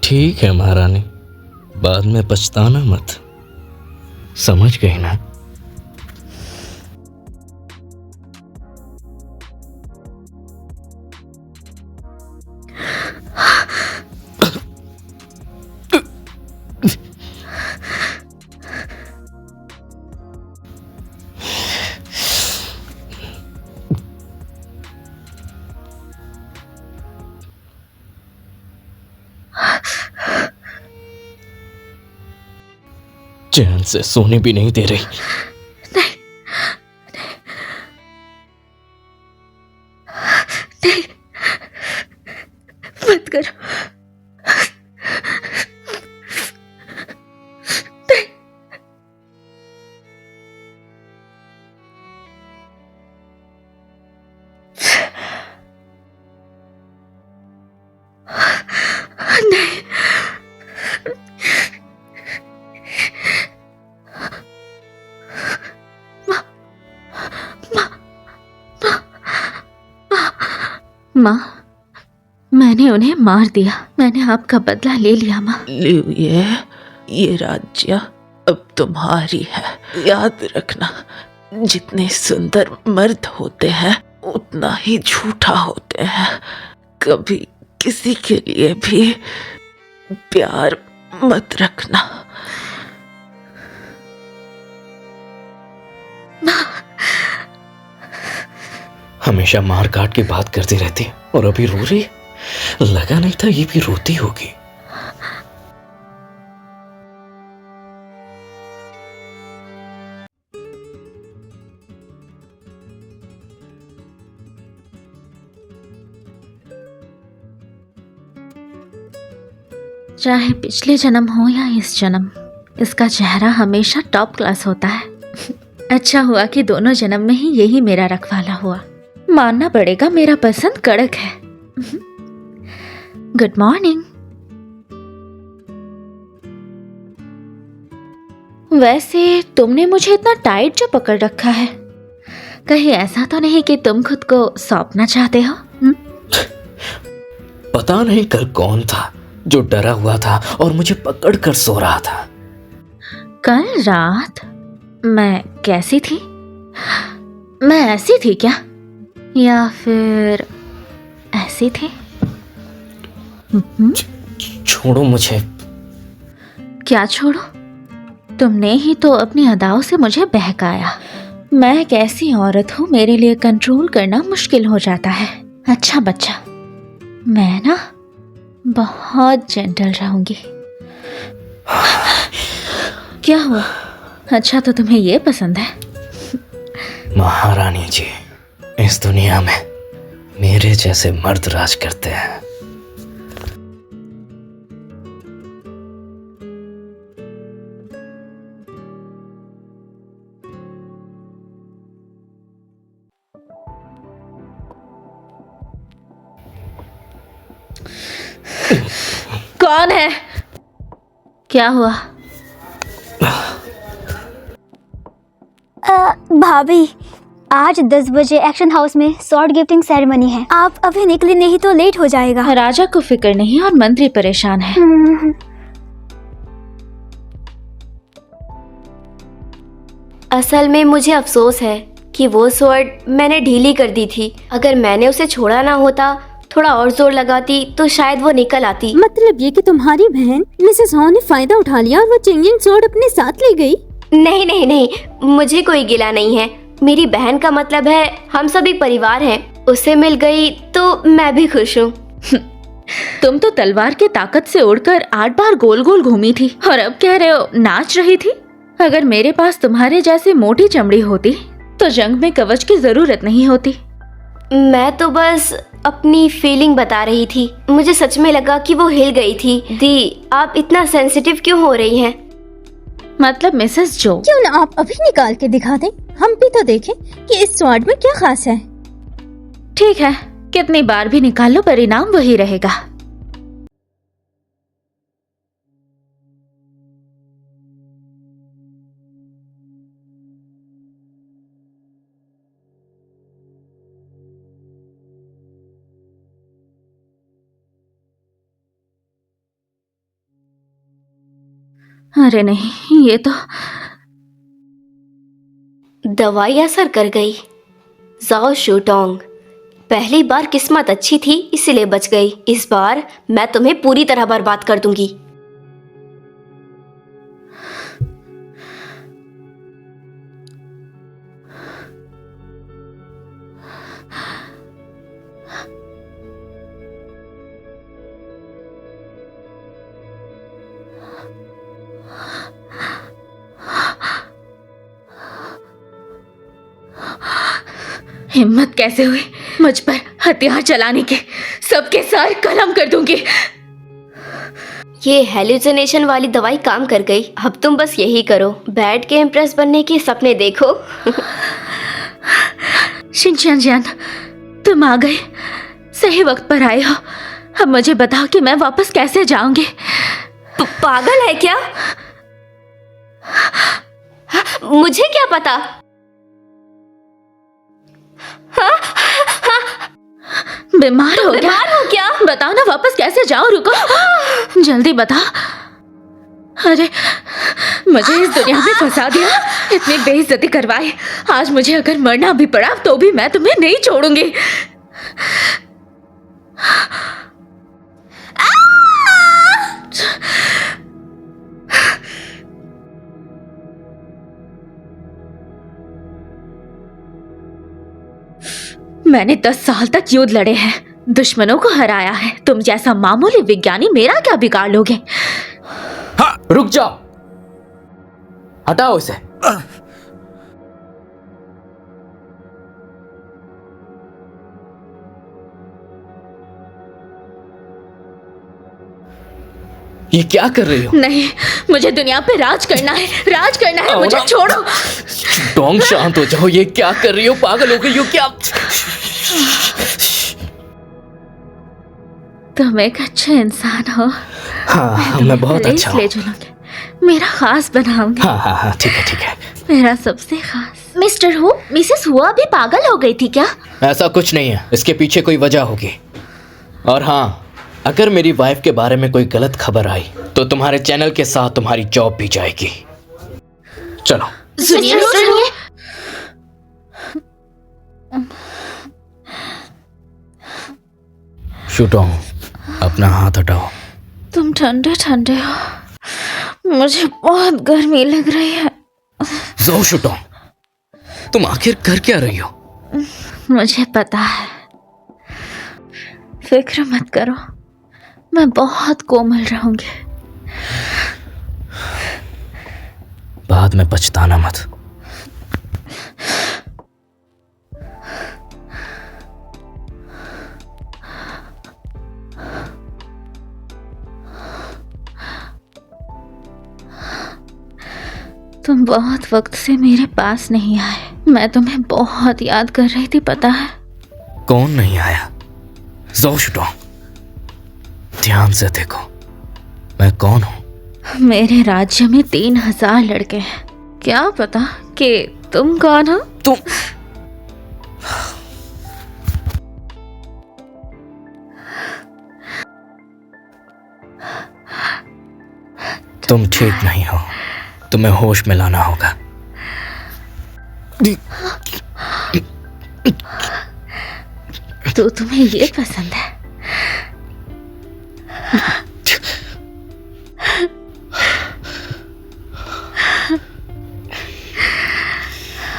ठीक है महारानी, बाद में पछताना मत, समझ गई ना? चैन से सोने भी नहीं दे रही। नहीं, नहीं, मत करो। नहीं, माँ, मैंने उन्हें मार दिया। मैंने आपका बदला ले लिया माँ। लिविए, ये राज्य अब तुम्हारी है। याद रखना, जितने सुंदर मर्द होते हैं उतना ही झूठा होते हैं। कभी किसी के लिए भी प्यार मत रखना। हमेशा मार काट की बात करती रहती और अभी रो रही। लगा नहीं था ये भी रोती होगी। चाहे पिछले जन्म हो या इस जन्म, इसका चेहरा हमेशा टॉप क्लास होता है। अच्छा हुआ कि दोनों जन्म में ही यही मेरा रखवाला हुआ। मानना पड़ेगा, मेरा पसंद कड़क है। Good morning. वैसे तुमने मुझे इतना टाइट जो पकड़ रखा है, कहीं ऐसा तो नहीं कि तुम खुद को सौंपना चाहते हो? पता नहीं कल कौन था जो डरा हुआ था और मुझे पकड़ कर सो रहा था। कल रात मैं कैसी थी? मैं ऐसी थी क्या, या फिर ऐसी थी? छोड़ो मुझे। क्या छोड़ो? तुमने ही तो अपनी अदाओं से मुझे बहकाया। मैं एक ऐसी औरत हूँ, मेरे लिए कंट्रोल करना मुश्किल हो जाता है। अच्छा बच्चा, मैं ना बहुत जेंटल रहूंगी। क्या हुआ? अच्छा, तो तुम्हें ये पसंद है? महारानी जी, इस दुनिया में मेरे जैसे मर्द राज करते हैं। कौन है? क्या हुआ? भाभी, आज 10 बजे एक्शन हाउस में शॉर्ट गिफ्टिंग सेरेमनी है। आप अभी निकले नहीं तो लेट हो जाएगा। राजा को फिक्र नहीं और मंत्री परेशान है। असल में मुझे अफसोस है कि वो स्वॉर्ड मैंने ढीली कर दी थी। अगर मैंने उसे छोड़ा ना होता, थोड़ा और जोर लगाती तो शायद वो निकल आती। मतलब ये कि तुम्हारी बहन मिसेस हॉ ने फायदा उठा लिया और वो चेंजिंग स्वॉर्ड अपने साथ ले गई? नहीं नहीं नहीं, मुझे कोई गिला नहीं है। मेरी बहन का मतलब है हम सब एक परिवार हैं। उसे मिल गई तो मैं भी खुश हूँ। तुम तो तलवार की ताकत से उड़कर 8 बार गोल गोल घूमी थी और अब कह रहे हो नाच रही थी। अगर मेरे पास तुम्हारे जैसी मोटी चमड़ी होती तो जंग में कवच की जरूरत नहीं होती। मैं तो बस अपनी फीलिंग बता रही थी। मुझे सच में लगा कि वो हिल गई थी। दी, आप इतना सेंसिटिव क्यों हो रही हैं? मतलब मिसेस जो, क्यों ना आप अभी निकाल के दिखा दें, हम भी तो देखें कि इस स्वॉर्ड में क्या खास है। ठीक है, कितनी बार भी निकालो परिणाम वही रहेगा। अरे नहीं, ये तो दवाई असर कर गई। जाओ शूटोंग, पहली बार किस्मत अच्छी थी इसलिए बच गई। इस बार मैं तुम्हें पूरी तरह बर्बाद कर दूंगी। हिम्मत कैसे हुई मुझ पर हथियार चलाने के? सबके सर कलम कर दूंगी। ये हेलुसिनेशन वाली दवाई काम कर गई। अब तुम बस यही करो, बैठ के इम्प्रेस बनने के सपने देखो। शिनचैन, तुम आ गए, सही वक्त पर आए हो। अब मुझे बताओ कि मैं वापस कैसे जाऊंगी? पागल है क्या? मुझे क्या पता? बीमार हो क्या? क्या? बताओ ना, वापस कैसे जाऊं? रुको, जल्दी बताओ। अरे मुझे इस दुनिया में फंसा दिया, इतनी बेइज्जती करवाई। आज मुझे अगर मरना भी पड़ा तो भी मैं तुम्हें नहीं छोड़ूंगी। मैंने 10 साल तक युद्ध लड़े हैं, दुश्मनों को हराया है। तुम जैसा मामूली विज्ञानी मेरा क्या बिगाड़ लोगे? हाँ, रुक जाओ, हटाओ इसे। ये क्या कर रही हो? नहीं, मुझे दुनिया पे राज करना है, राज करना है। मुझे छोड़ो। डोंग, शांत हो जाओ। ये क्या कर रही हो? पागल हो गई हो क्या? तुम एक अच्छे इंसान हो। हाँ, मैं बहुत अच्छा हूँ। ले चलोगे, मेरा खास बनाऊंगी। हाँ हाँ हाँ, ठीक है ठीक है। मेरा सबसे खास। मिस्टर हु, मिसेस हुआ भी पागल हो गई थी क्या? ऐसा कुछ नहीं है, इसके पीछे कोई वजह होगी। और हाँ, अगर मेरी वाइफ के बारे में कोई गलत खबर आई तो तुम्हारे चैनल के साथ तुम्हारी जॉब भी जाएगी। चलो। सुनिए, सुनिए। शूटोंग, अपना हाथ हटाओ। तुम ठंडे ठंडे हो, मुझे बहुत गर्मी लग रही है। ज़ो शूटोंग, तुम आखिर कर क्या रही हो? मुझे पता है, फिक्र मत करो, मैं बहुत कोमल रहूंगी। बाद में पछताना मत। तुम बहुत वक्त से मेरे पास नहीं आए। मैं तुम्हें बहुत याद कर रही थी, पता है? कौन नहीं आया? ज़ो शूटोंग, ध्यान से देखो, मैं कौन हूं? मेरे राज्य में 3000 लड़के हैं। क्या पता कि तुम कौन हो? तुम ठीक नहीं हो, तुम्हें होश में लाना होगा। तो तुम्हें ये पसंद है?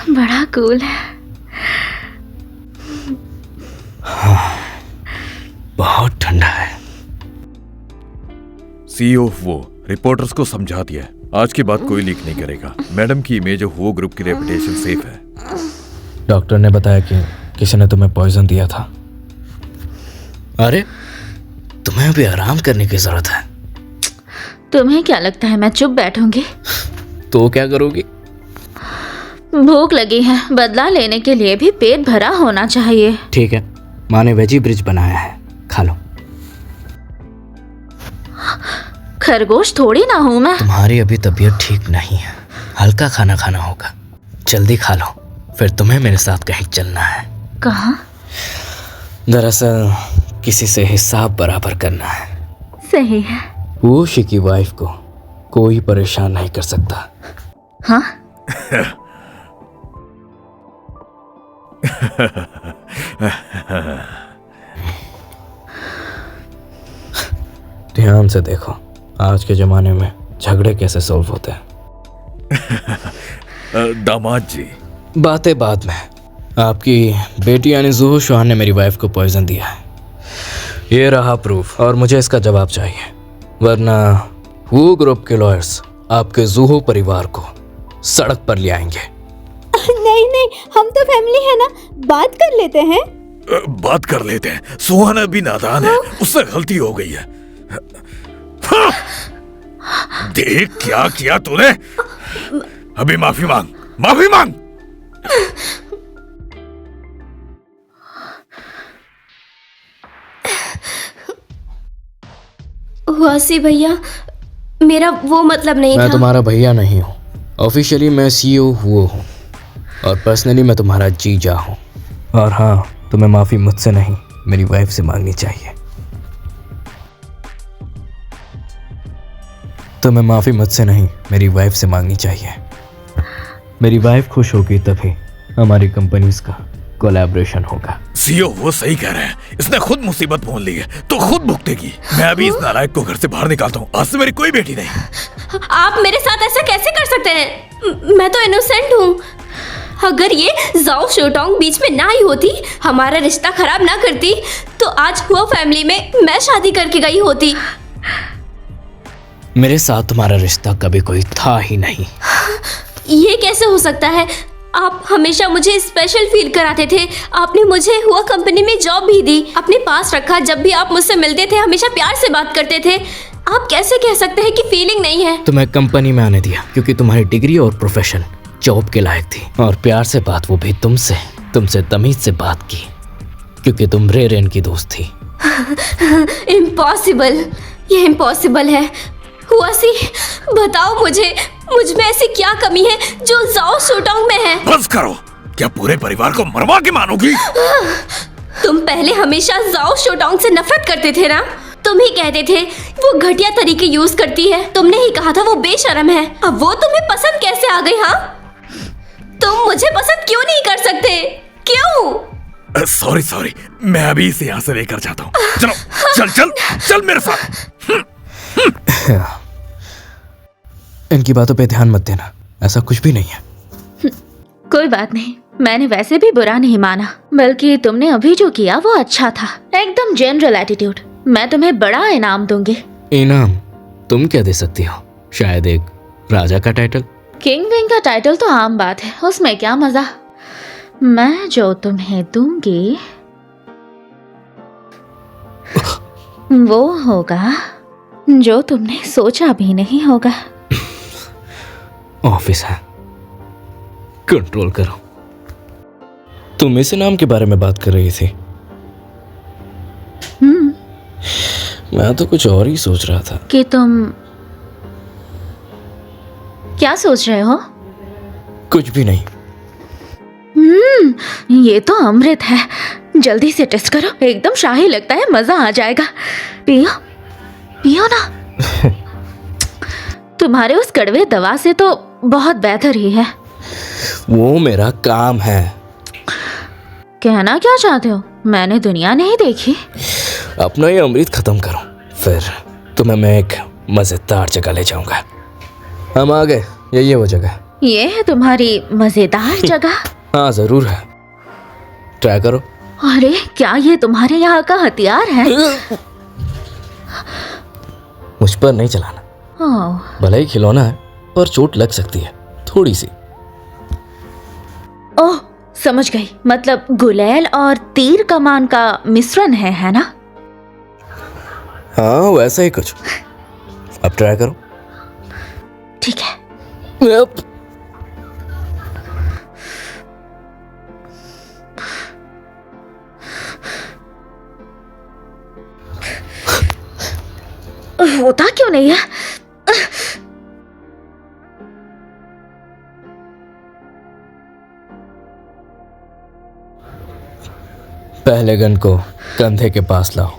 बड़ा कूल है। हाँ, बहुत ठंडा है। सीईओ वो रिपोर्टर्स को समझा दिया है, आज के बाद कोई लीक नहीं करेगा। मैडम की इमेज ऑफ वो ग्रुप की रेपुटेशन सेफ है। डॉक्टर ने बताया कि किसी ने तुम्हें पॉइजन दिया था। अरे, तुम्हें भी आराम करने की जरूरत है। तुम्हें क्या लगता है मैं चुप बैठूंगी? तो क्या करोगी? भूख लगी है, बदला लेने के लिए भी पेट भरा होना चाहिए। ठीक है, माँ ने वेजी ब्रिज बनाया है, खा लो। खरगोश थोड़ी ना हूं मैं। तुम्हारी अभी तबीयत ठीक नहीं है, हल्का खाना खाना होगा। जल्दी खा लो, फिर तुम्हें मेरे साथ कहीं चलना है। कहाँ? दरअसल किसी से हिसाब बराबर करना है। सही है। वूशी की वाइफ को कोई परेशान नहीं कर सकता। हाँ, ध्यान से देखो, आज के जमाने में झगड़े कैसे सॉल्व होते हैं। दामाद जी, बातें बाद में। आपकी बेटी यानी जुहू शौहान ने मेरी वाइफ को पॉइजन दिया है। ये रहा प्रूफ और मुझे इसका जवाब चाहिए, वरना वो ग्रुप के लॉयर्स आपके जुहू परिवार को सड़क पर ले आएंगे। नहीं नहीं, हम तो फैमिली है ना, बात कर लेते हैं। बात कर लेते हैं। सुहाना भी नादान है, उससे गलती हो गई है। हाँ! देख क्या किया तूने। अभी माफी मांग, माफी मांग। वासी भैया, मेरा वो मतलब नहीं मैं था। तुम्हारा भैया नहीं हूँ, ऑफिशियली मैं CEO हुआ हूँ और पर्सनली मैं तुम्हारा जीजा हूँ। और हाँ, तुम्हें माफ़ी मुझसे नहीं मेरी वाइफ से मांगनी चाहिए। तुम्हें माफ़ी मुझसे नहीं मेरी वाइफ से मांगनी चाहिए। मेरी वाइफ खुश होगी तभी हमारी कंपनीज का कोलैबोरेशन होगा। सीओ वो सही कह रहे हैं, इसने खुद मुसीबत मोल ली है तो खुद भुगतेगी। मैं अभी इस नालायक को घर से बाहर निकालता हूँ। आज से मेरी कोई बेटी नहीं। आप मेरे साथ ऐसा कैसे कर सकते हैं? मैं तो इनोसेंट हूँ। अगर ये जाओ शोटोंग बीच में ना आई होती, हमारा रिश्ता खराब ना करती, तो आज वो फैमिली में मैं शादी करके गई होती। मेरे साथ तुम्हारा रिश्ता कभी कोई था ही नहीं। ये कैसे हो सकता है? आप हमेशा मुझे स्पेशल फील कराते थे। आपने मुझे हुआ कंपनी में जॉब भी दी, अपने पास रखा। जब भी आप मुझसे मिलते थे हमेशा प्यार से बात करते थे। आप कैसे कह सकते हैं कि फीलिंग नहीं है? तुम्हें कंपनी में आने दिया क्योंकि तुम्हारी डिग्री और प्रोफेशन जॉब के लायक थी, और प्यार से बात वो भी तुमसे तमीज से बात की क्योंकि तुम रेन की दोस्त थी। इम्पॉसिबल, ये इम्पॉसिबल है। हुआसी, बताओ मुझे, मुझ में ऐसी क्या कमी है जो जाओ शोटोंग में है? बस करो, क्या पूरे परिवार को मरवा के मानोगी? तुम पहले हमेशा जाओ शोटोंग से नफरत करते थे ना? तुम ही कहते थे वो घटिया तरीके यूज करती है। तुमने ही कहा था वो बेशर्म है। अब वो तुम्हें पसंद कैसे आ गई? हाँ, तुम मुझे पसंद क्यों नहीं कर सकते? क्यों? सॉरी, मैं अभी इसे यहाँ से लेकर जाता हूँ। चलो, चल मेरे साथ। इनकी बातों पे ध्यान मत देना, ऐसा कुछ भी नहीं है। कोई बात नहीं, मैंने वैसे भी बुरा नहीं माना, बल्कि तुमने अभी जो किया वो अच्छा था। एकदम जनरल एटीट्यूड। मैं तुम्हें बड़ा इनाम दूंगी। इनाम? तुम क्या दे सकती हो? शायद एक राजा का टाइटल। किंग विंग का टाइटल तो आम बात है, उसमें क्या मजा। मैं जो तुम्हें दूंगी वो होगा जो तुमने सोचा भी नहीं होगा। ऑफिस है, कंट्रोल करो। तुम इस इनाम के बारे में बात कर रही थी? मैं तो कुछ और ही सोच रहा था। कि तुम क्या सोच रहे हो? कुछ भी नहीं। ये तो अमृत है। जल्दी से टेस्ट करो, एकदम शाही लगता है, मजा आ जाएगा। पियो पियो ना। तुम्हारे उस कड़वे दवा से तो बहुत बेहतर ही है। वो मेरा काम है। कहना क्या चाहते हो? मैंने दुनिया नहीं देखी। अपना ये अमृत खत्म करो, फिर तुम्हें मैं एक मजेदार जगह ले जाऊंगा। हम आ गए, यही है वो जगह। ये है तुम्हारी मजेदार जगह? हाँ जरूर है, ट्राई करो। अरे क्या ये तुम्हारे यहाँ का हथियार है? मुझ पर नहीं चलाना, ओह, भले ही खिलौना है पर चोट लग सकती है थोड़ी सी। ओह समझ गई, मतलब गुलेल और तीर कमान का मिश्रण है ना? हाँ वैसा ही कुछ। अब ट्राई करो। ठीक है। Yep. होता क्यों नहीं है? पहले गन को कंधे के पास लाओ,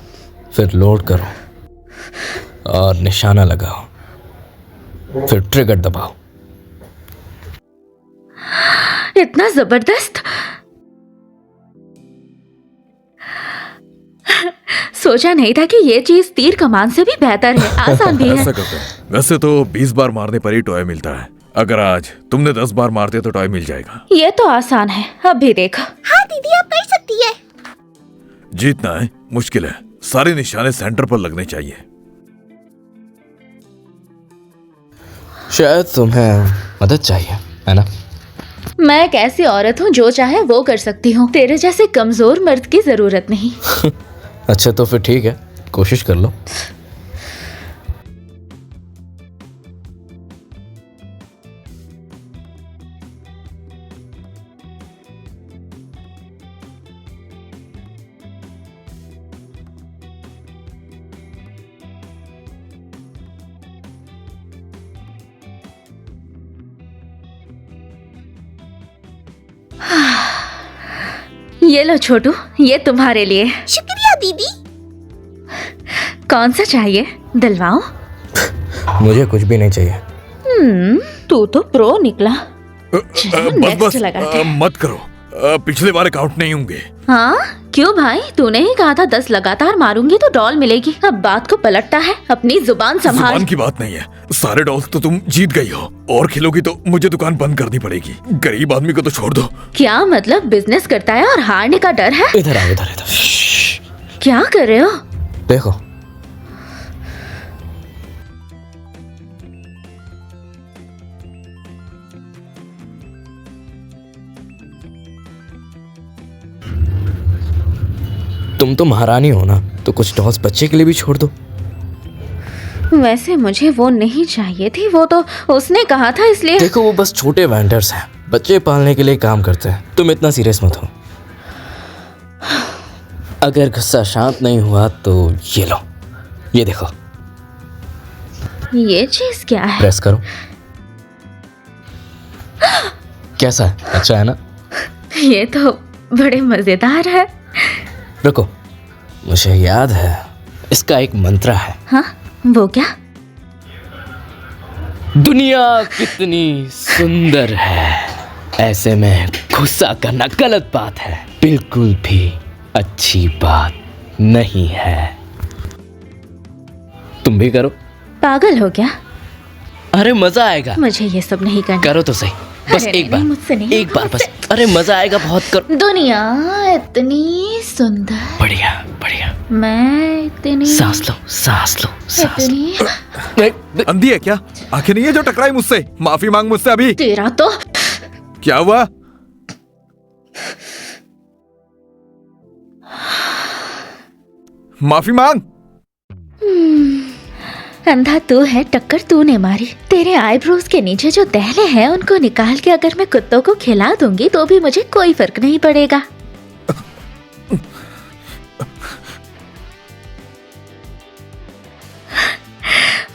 फिर लोड करो और निशाना लगाओ। फिर ट्रिगर दबाओ। इतना जबरदस्त। सोचा नहीं था कि ये चीज तीर कमान से भी बेहतर है, आसान भी है। ऐसा करते हैं। वैसे तो 20 बार मारने पर ही टॉय मिलता है। अगर आज तुमने 10 बार मारते तो टॉय मिल जाएगा। ये तो आसान है, अब भी देखो। हाँ दीदी, आप कर सकती है। जीतना है मुश्किल है, सारे निशाने सेंटर पर लगने चाहिए। शायद तुम्हें मदद चाहिए, है ना? मैं एक ऐसी औरत हूँ जो चाहे वो कर सकती हूँ, तेरे जैसे कमजोर मर्द की जरूरत नहीं। अच्छा तो फिर ठीक है, कोशिश कर लो। ये लो छोटू, ये तुम्हारे लिए। शुक्रिया दीदी। कौन सा चाहिए, दिलवाऊं? मुझे कुछ भी नहीं चाहिए। तू तो प्रो निकला। बस next बस लगाते हैं। मत करो, पिछले बार काउंट नहीं होंगे। हाँ क्यों भाई, तूने ही कहा था 10 लगातार मारूंगी तो डॉल मिलेगी। अब बात को पलटता है, अपनी जुबान संभाल। जुबान की बात नहीं है, सारे डॉल्स तो तुम जीत गई हो, और खेलोगी तो मुझे दुकान बंद करनी पड़ेगी। गरीब आदमी को तो छोड़ दो। क्या मतलब, बिजनेस करता है और हारने का डर है? इधर आओ, इधर इधर। क्या कर रहे हो? देखो, तुम तो महारानी हो ना, तो कुछ डॉल्स बच्चे के लिए भी छोड़ दो। वैसे मुझे वो नहीं चाहिए थी, वो तो उसने कहा था इसलिए। देखो वो बस छोटे वेंडर्स हैं, बच्चे पालने के लिए काम करते हैं। तुम इतना सीरियस मत हो। अगर गुस्सा शांत नहीं हुआ तो ये लो, ये देखो। ये चीज क्या है? प्रेस करो। कैसा है, अच्छा है ना? ये तो बड़े मजेदार है। रुको, मुझे याद है, इसका एक मंत्र है। हाँ वो क्या? दुनिया कितनी सुंदर है, ऐसे में गुस्सा करना गलत बात है, बिल्कुल भी अच्छी बात नहीं है। तुम भी करो। पागल हो क्या? अरे मजा आएगा। मुझे ये सब नहीं करना। करो तो सही, बस अरे एक नहीं, बार, मुझसे नहीं। एक बार बस। अरे मजा आएगा बहुत, करो। दुनिया इतनी सुंदर, बढ़िया बढ़िया। मैं इतनी, सांस लो, सांस लो, सांस लो। इतनी। अंधी है क्या? आंखें नहीं है जो टकराई मुझसे? माफी मांग मुझसे अभी। तेरा तो क्या हुआ? माफी मांग। अंधा तू है, टक्कर तूने मारी। तेरे आईब्रोज के नीचे जो दहले हैं उनको निकाल के अगर मैं कुत्तों को खिला दूंगी तो भी मुझे कोई फर्क नहीं पड़ेगा।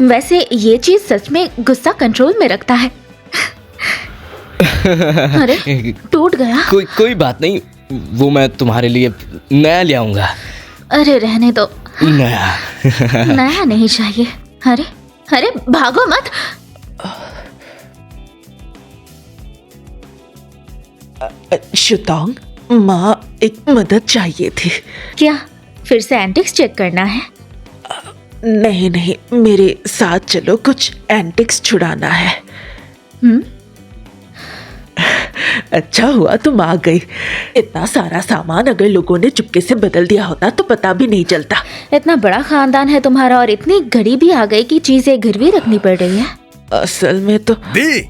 वैसे ये चीज सच में गुस्सा कंट्रोल में रखता है। अरे टूट गया। कोई बात नहीं, वो मैं तुम्हारे लिए नया ले आऊंगा। अरे रहने दो, नया। नया नहीं चाहिए। अरे अरे भागो मत। शुतोंग, माँ एक मदद चाहिए थी। क्या फिर से एंटिक्स चेक करना है? नहीं नहीं, मेरे साथ चलो, कुछ एंटिक्स छुड़ाना है। अच्छा हुआ तुम आ गई। इतना सारा सामान अगर लोगों ने चुपके से बदल दिया होता तो पता भी नहीं चलता। इतना बड़ा खानदान है तुम्हारा और इतनी घड़ी भी आ गई कि चीजें गिरवी रखनी पड़ रही है। असल में तो दी